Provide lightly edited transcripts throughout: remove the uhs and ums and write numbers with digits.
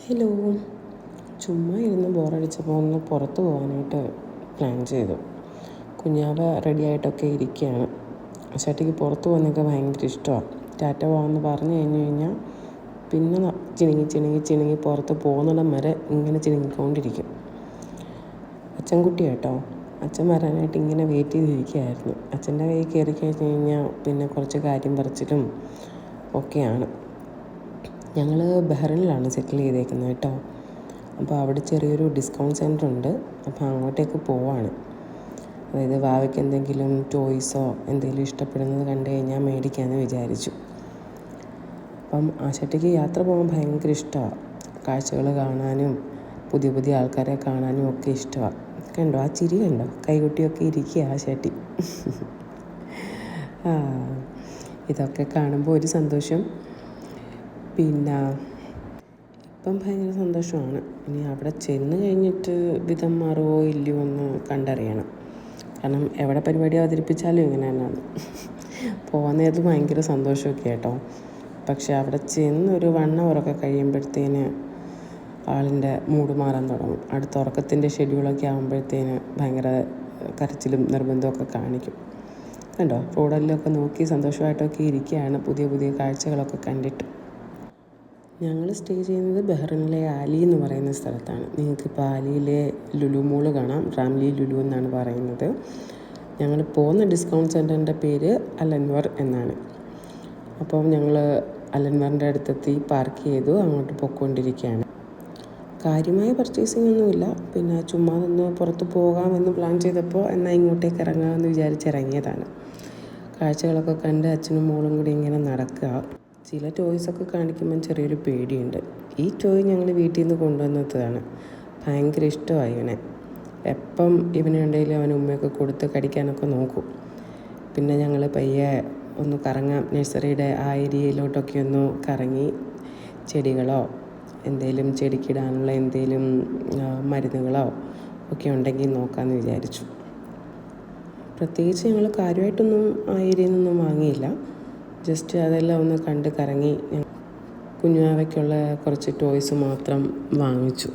Hello. ചുമ്മാ ഇരുന്ന് ബോറടിച്ചപ്പോൾ ഒന്ന് പുറത്ത് പോകാനായിട്ട് പ്ലാൻ ചെയ്തു. കുഞ്ഞാവ റെഡിയായിട്ടൊക്കെ ഇരിക്കുകയാണ്. ചേട്ടിക്ക് പുറത്ത് പോകുന്നതൊക്കെ ഭയങ്കര ഇഷ്ടമാണ്. ടാറ്റ പോകാമെന്ന് പറഞ്ഞു കഴിഞ്ഞാൽ പിന്നെ ചിണുങ്ങി പുറത്ത് പോകുന്നിടം വരെ ഇങ്ങനെ ചിണുങ്ങിക്കൊണ്ടിരിക്കും. അച്ഛൻകുട്ടി കേട്ടോ. അച്ഛൻ വരാനായിട്ട് ഇങ്ങനെ വെയിറ്റ് ചെയ്തിരിക്കുകയായിരുന്നു. അച്ഛൻ്റെ കയ്യിൽ കയറി കഴിഞ്ഞ് കഴിഞ്ഞാൽ പിന്നെ കുറച്ച് കാര്യം പറിച്ചിലും ഒക്കെയാണ്. ഞങ്ങൾ ബഹ്റിനിലാണ് സെറ്റിൽ ചെയ്തേക്കുന്നത് കേട്ടോ. അപ്പോൾ അവിടെ ചെറിയൊരു ഡിസ്കൗണ്ട് സെൻറ്റർ ഉണ്ട്. അപ്പോൾ അങ്ങോട്ടേക്ക് പോവാണ്. അതായത് വാവയ്ക്ക് എന്തെങ്കിലും ടോയ്സോ എന്തെങ്കിലും ഇഷ്ടപ്പെടുന്നത് കണ്ടു കഴിഞ്ഞാൽ മേടിക്കാമെന്ന് വിചാരിച്ചു. അപ്പം ആശാട്ടിക്ക് യാത്ര പോകാൻ ഭയങ്കര ഇഷ്ടമാണ്. കാഴ്ചകൾ കാണാനും പുതിയ പുതിയ ആൾക്കാരെ കാണാനും ഒക്കെ ഇഷ്ടമാണ്. കണ്ടോ ആ ചിരി കണ്ടോ, കൈകൊട്ടിയൊക്കെ ഇരിക്കുക ആശാട്ടി. ഇതൊക്കെ കാണുമ്പോൾ ഒരു സന്തോഷം. പിന്നെ ഇപ്പം ഭയങ്കര സന്തോഷമാണ്. ഇനി അവിടെ ചെന്ന് കഴിഞ്ഞിട്ട് വിധം മാറുമോ ഇല്ലയോ എന്ന് കണ്ടറിയണം. കാരണം എവിടെ പരിപാടി അവതരിപ്പിച്ചാലും ഇങ്ങനെ തന്നെയാണ്. പോകാൻ നേരത്ത് ഭയങ്കര സന്തോഷമൊക്കെ കേട്ടോ. പക്ഷെ അവിടെ ചെന്നൊരു 1 hour കഴിയുമ്പോഴത്തേന് ആളിൻ്റെ മൂഡ് മാറാൻ തുടങ്ങും. അടുത്ത ഉറക്കത്തിൻ്റെ ഷെഡ്യൂളൊക്കെ ആകുമ്പോഴത്തേന് ഭയങ്കര കരച്ചിലും നിർബന്ധമൊക്കെ കാണിക്കും. കണ്ടോ റോഡെല്ലൊക്കെ നോക്കി സന്തോഷമായിട്ടൊക്കെ ഇരിക്കുകയാണ് പുതിയ പുതിയ കാഴ്ചകളൊക്കെ കണ്ടിട്ട്. ഞങ്ങൾ സ്റ്റേ ചെയ്യുന്നത് ബഹ്റിനിലെ ആലി എന്ന് പറയുന്ന സ്ഥലത്താണ്. നിങ്ങൾക്കിപ്പോൾ ആലിയിലെ ലുലു മോള് കാണാം. റാംലി ലുലു എന്നാണ് പറയുന്നത്. ഞങ്ങൾ പോകുന്ന ഡിസ്കൗണ്ട് സെൻറ്ററിൻ്റെ പേര് അലൻവർ എന്നാണ്. അപ്പോൾ ഞങ്ങൾ അലൻവറിൻ്റെ അടുത്തെത്തി പാർക്ക് ചെയ്തു അങ്ങോട്ട് പോയിക്കൊണ്ടിരിക്കുകയാണ്. കാര്യമായ പർച്ചേസിംഗ് ഒന്നുമില്ല. പിന്നെ ചുമ്മാ നിന്ന് പുറത്ത് പോകാമെന്ന് പ്ലാൻ ചെയ്തപ്പോൾ എന്നാൽ ഇങ്ങോട്ടേക്ക് ഇറങ്ങാമെന്ന് വിചാരിച്ചിറങ്ങിയതാണ്. കാഴ്ചകളൊക്കെ കണ്ട് അച്ഛനും മോളും കൂടി ഇങ്ങനെ നടക്കുക. ചില ടോയ്സൊക്കെ കാണിക്കുമ്പം ചെറിയൊരു പേടിയുണ്ട്. ഈ ടോയ് ഞങ്ങൾ വീട്ടിൽ നിന്ന് കൊണ്ടുവന്നതാണ്. ഭയങ്കര ഇഷ്ടമായി ഇവനെ. എപ്പം ഇവനുണ്ടെങ്കിലും അവൻ ഉമ്മയൊക്കെ കൊടുത്ത് കടിക്കാനൊക്കെ നോക്കും. പിന്നെ ഞങ്ങൾ പയ്യെ ഒന്ന് കറങ്ങാം, നഴ്സറിയുടെ ആ ഏരിയയിലോട്ടൊക്കെ ഒന്ന് കറങ്ങി ചെടികളോ എന്തെങ്കിലും ചെടിക്കിടാനുള്ള എന്തെങ്കിലും മരുന്നുകളോ ഒക്കെ ഉണ്ടെങ്കിൽ നോക്കാമെന്ന് വിചാരിച്ചു. പ്രത്യേകിച്ച് ഞങ്ങൾ കാര്യമായിട്ടൊന്നും ആ ഏരിയയിൽ നിന്നൊന്നും വാങ്ങിയില്ല. ജസ്റ്റ് അതെല്ലാം ഒന്ന് കണ്ട് കറങ്ങി കുഞ്ഞുവാവയ്ക്കുള്ള കുറച്ച് ടോയ്സ് മാത്രം വാങ്ങിച്ചു.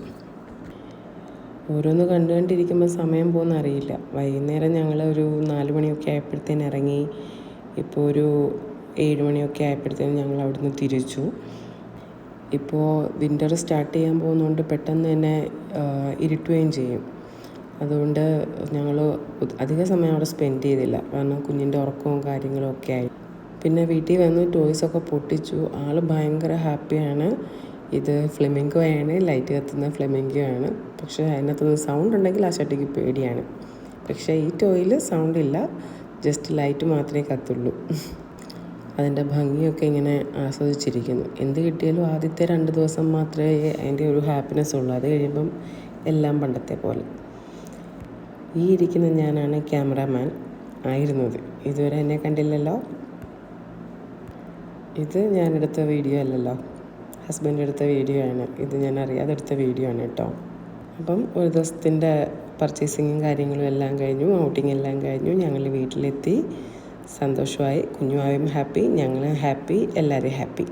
ഓരോന്ന് കണ്ടുകൊണ്ടിരിക്കുമ്പോൾ സമയം പോകുന്ന അറിയില്ല. വൈകുന്നേരം ഞങ്ങൾ ഒരു 4 മണിയൊക്കെ ആയപ്പോഴത്തേന് ഇറങ്ങി. ഇപ്പോൾ ഒരു 7 മണിയൊക്കെ ആയപ്പോഴത്തേന് ഞങ്ങൾ അവിടുന്ന് തിരിച്ചു. ഇപ്പോൾ വിൻ്റർ സ്റ്റാർട്ട് ചെയ്യാൻ പോകുന്നതുകൊണ്ട് പെട്ടെന്ന് തന്നെ ഇരുട്ടുകയും ചെയ്യും. അതുകൊണ്ട് ഞങ്ങൾ അധിക സമയം അവിടെ സ്പെൻഡ് ചെയ്തില്ല. കാരണം കുഞ്ഞിൻ്റെ ഉറക്കവും കാര്യങ്ങളും ഒക്കെ ആയി. പിന്നെ വീട്ടിൽ വന്ന് ടോയ്സൊക്കെ പൊട്ടിച്ചു. ആൾ ഭയങ്കര ഹാപ്പിയാണ്. ഇത് ഫ്ലെമിംഗോയാണ്, ലൈറ്റ് കത്തുന്ന ഫ്ലെമിംഗോയാണ്. പക്ഷേ അതിനകത്തുനിന്ന് സൗണ്ട് ഉണ്ടെങ്കിൽ ആ ചട്ടിക്ക് പേടിയാണ്. പക്ഷേ ഈ ടോയിൽ സൗണ്ട് ഇല്ല, ജസ്റ്റ് ലൈറ്റ് മാത്രമേ കത്തുള്ളൂ. അതിൻ്റെ ഭംഗിയൊക്കെ ഇങ്ങനെ ആസ്വദിച്ചിരിക്കുന്നു. എന്ത് കിട്ടിയാലും ആദ്യത്തെ 2 ദിവസം മാത്രമേ അതിൻ്റെ ഒരു ഹാപ്പിനെസ് ഉള്ളൂ. അത് കഴിയുമ്പം എല്ലാം പണ്ടത്തെ പോലെ. ഈ ഇരിക്കുന്ന ഞാനാണ് ക്യാമറാമാൻ ആയിരുന്നത്. ഇതുവരെ എന്നെ കണ്ടില്ലല്ലോ. ഇത് ഞാനെടുത്ത വീഡിയോ അല്ലല്ലോ, ഹസ്ബൻഡ് എടുത്ത വീഡിയോ ആണ്. ഇത് ഞാൻ അറിയാതെ എടുത്ത വീഡിയോ ആണ് കേട്ടോ. അപ്പം ഒരു ദിവസത്തിൻ്റെ പർച്ചേസിങ്ങും കാര്യങ്ങളും എല്ലാം കഴിഞ്ഞു, ഔട്ടിങ് എല്ലാം കഴിഞ്ഞു. ഞങ്ങൾ വീട്ടിലെത്തി. സന്തോഷമായി. കുഞ്ഞുമായും ഹാപ്പി, ഞങ്ങൾ ഹാപ്പി, എല്ലാവരും ഹാപ്പി.